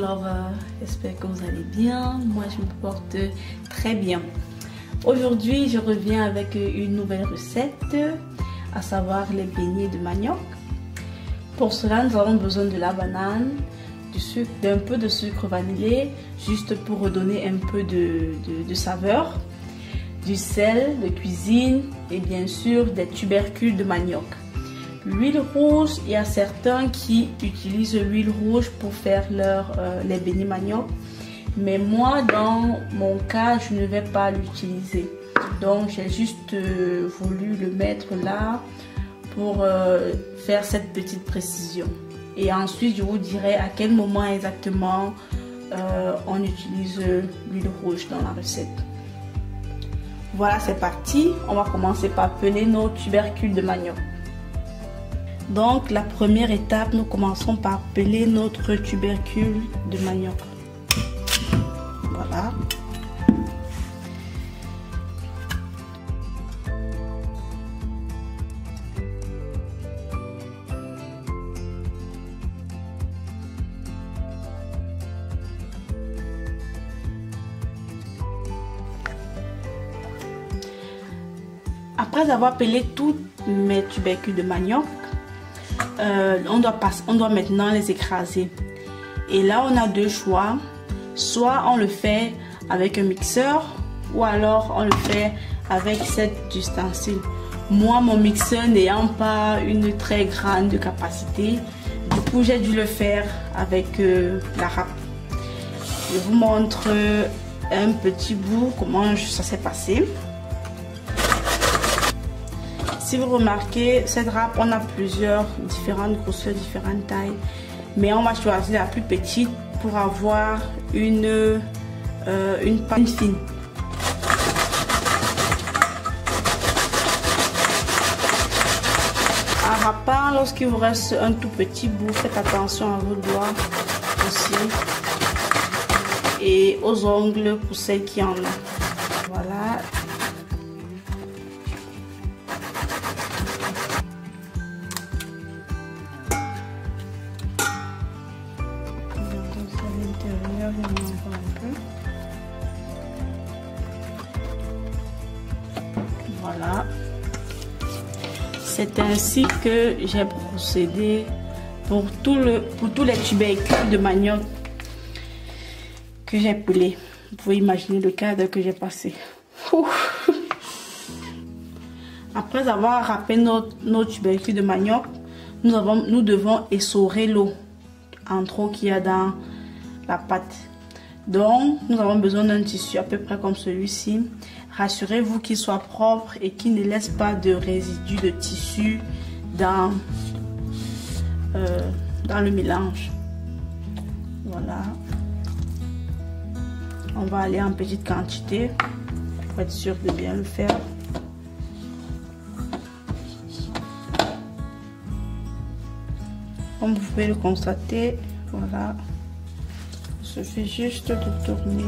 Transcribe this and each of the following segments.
lovers, j'espère que vous allez bien. Moi je me porte très bien. Aujourd'hui je reviens avec une nouvelle recette, à savoir les beignets de manioc. Pour cela nous avons besoin de la banane, du sucre, d'un peu de sucre vanillé, juste pour redonner un peu de saveur, du sel de cuisine et bien sûr des tubercules de manioc. L'huile rouge, il y a certains qui utilisent l'huile rouge pour faire les beignets manioc, mais moi dans mon cas je ne vais pas l'utiliser, donc j'ai juste voulu le mettre là pour faire cette petite précision. Et ensuite je vous dirai à quel moment exactement on utilise l'huile rouge dans la recette. Voilà, c'est parti, on va commencer par peler nos tubercules de manioc. Donc la première étape, nous commençons par peler notre tubercule de manioc. Voilà. Après avoir pelé tous mes tubercules de manioc, on doit maintenant les écraser. Et là on a deux choix, soit on le fait avec un mixeur ou alors on le fait avec cet ustensile. Moi mon mixeur n'ayant pas une très grande capacité, du coup j'ai dû le faire avec la râpe. Je vous montre un petit bout comment ça s'est passé. Si vous remarquez, cette râpe, on a plusieurs différentes grosseurs, différentes tailles. Mais on va choisir la plus petite pour avoir une pâte fine. En râpant, lorsqu'il vous reste un tout petit bout, faites attention à vos doigts aussi. Et aux ongles pour celles qui en ont. Voilà. Voilà, c'est ainsi que j'ai procédé pour tous les tubercules de manioc que j'ai pelé. Vous pouvez imaginer le cadre que j'ai passé. Après avoir râpé nos tubercules de manioc, nous devons essorer l'eau en trop qu'il y a dans la pâte. Donc nous avons besoin d'un tissu à peu près comme celui-ci. Rassurez-vous qu'il soit propre et qu'il ne laisse pas de résidus de tissu dans le mélange. Voilà. On va aller en petite quantité pour être sûr de bien le faire. Comme vous pouvez le constater, voilà. Il suffit juste de tourner.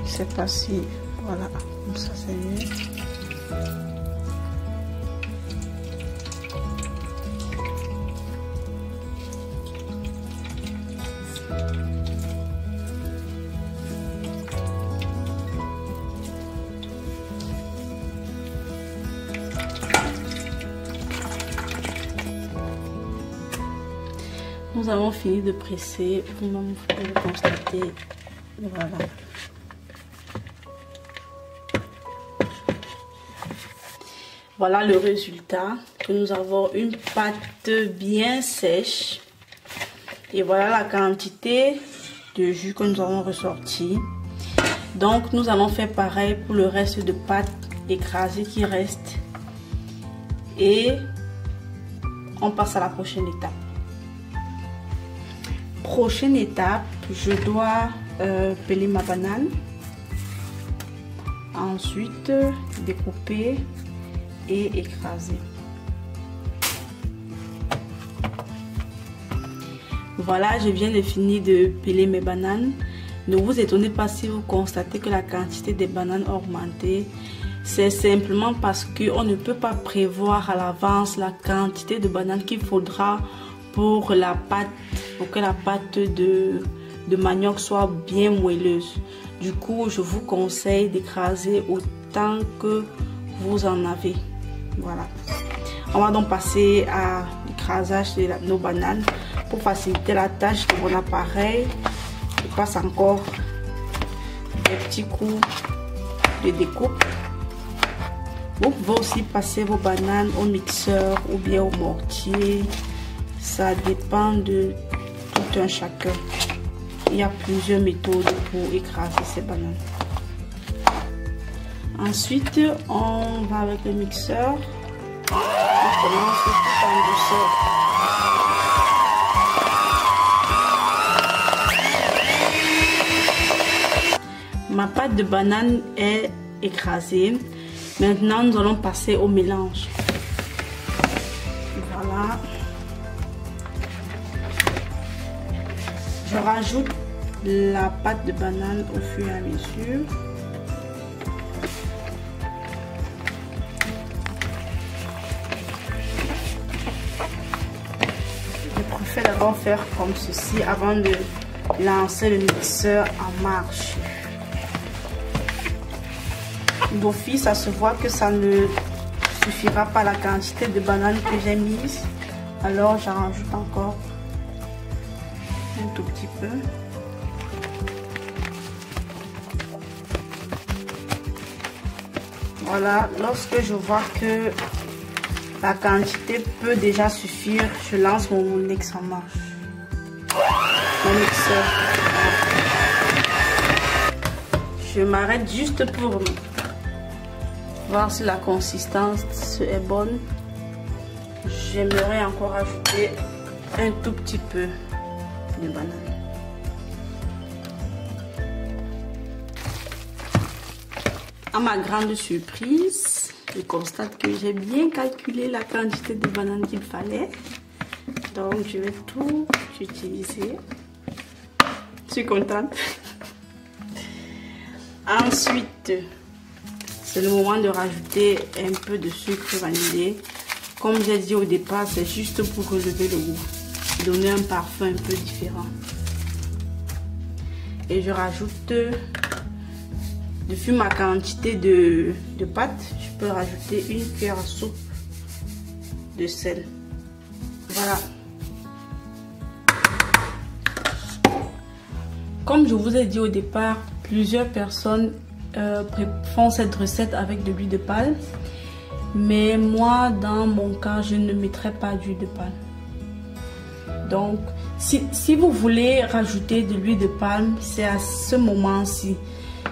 C'est facile, voilà, comme ça c'est mieux. Nous avons fini de presser, vous-même vous pouvez le constater, voilà. Voilà le résultat, que nous avons une pâte bien sèche. Et voilà la quantité de jus que nous avons ressorti. Donc nous allons faire pareil pour le reste de pâte écrasée qui reste. Et on passe à la prochaine étape. Prochaine étape, je dois peler ma banane. Ensuite, découper et écraser. Voilà, je viens de finir de peler mes bananes. Ne vous étonnez pas si vous constatez que la quantité des bananes a augmenté. C'est simplement parce qu'on ne peut pas prévoir à l'avance la quantité de bananes qu'il faudra pour la pâte, pour que la pâte de manioc soit bien moelleuse. Du coup, je vous conseille d'écraser autant que vous en avez. Voilà. On va donc passer à l'écrasage de nos bananes. Pour faciliter la tâche de mon appareil, je passe encore des petits coups de découpe. Vous pouvez aussi passer vos bananes au mixeur ou bien au mortier. Ça dépend de tout un chacun. Il y a plusieurs méthodes pour écraser ces bananes. Ensuite, on va avec le mixeur. On commence tout en douceur. Ma pâte de banane est écrasée. Maintenant, nous allons passer au mélange. Voilà. Je rajoute la pâte de banane au fur et à mesure. Je préfère d'abord faire comme ceci avant de lancer le mixeur en marche. D'office, ça se voit que ça ne suffira pas la quantité de bananes que j'ai mise. Alors, j'en rajoute encore un tout petit peu. Voilà, lorsque je vois que la quantité peut déjà suffire, je lance mon mix en marche. Mon mixeur. Je m'arrête juste pour voir si la consistance est bonne. J'aimerais encore ajouter un tout petit peu de banane. À ma grande surprise, je constate que j'ai bien calculé la quantité de bananes qu'il fallait. Donc je vais tout utiliser. Je suis contente. Ensuite, c'est le moment de rajouter un peu de sucre vanillé. Comme j'ai dit au départ, c'est juste pour relever le goût, donner un parfum un peu différent. Et je rajoute, depuis ma quantité de pâte, je peux rajouter une cuillère à soupe de sel. Voilà. Comme je vous ai dit au départ, plusieurs personnes font cette recette avec de l'huile de palme, mais moi dans mon cas je ne mettrai pas d'huile de palme. Donc si vous voulez rajouter de l'huile de palme, c'est à ce moment-ci,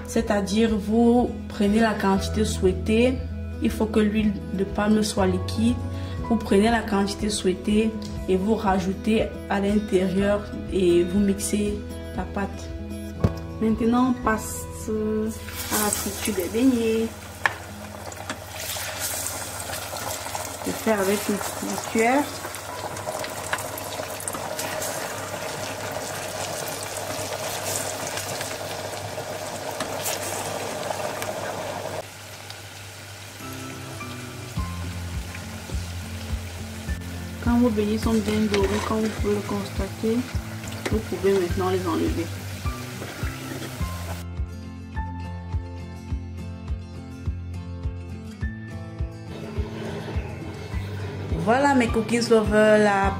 c'est-à-dire vous prenez la quantité souhaitée. Il faut que l'huile de palme soit liquide. Vous prenez la quantité souhaitée et vous rajoutez à l'intérieur et vous mixez la pâte. Maintenant on passe à la friture des beignets. Je vais faire avec une cuillère. Quand vos beignets sont bien dorés, comme vous pouvez le constater, vous pouvez maintenant les enlever. Voilà mes cookies lovers, la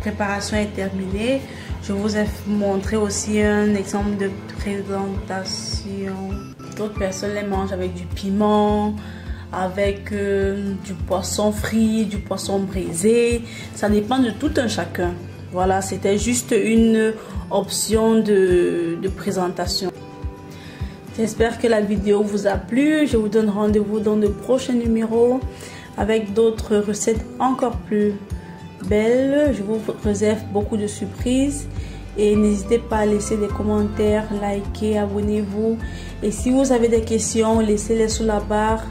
préparation est terminée. Je vous ai montré aussi un exemple de présentation. D'autres personnes les mangent avec du piment, avec du poisson frit, du poisson braisé. Ça dépend de tout un chacun. Voilà, c'était juste une option de présentation. J'espère que la vidéo vous a plu. Je vous donne rendez-vous dans de prochains numéros avec d'autres recettes encore plus belles. Je vous réserve beaucoup de surprises et n'hésitez pas à laisser des commentaires, liker, abonnez-vous et si vous avez des questions, laissez-les sous la barre.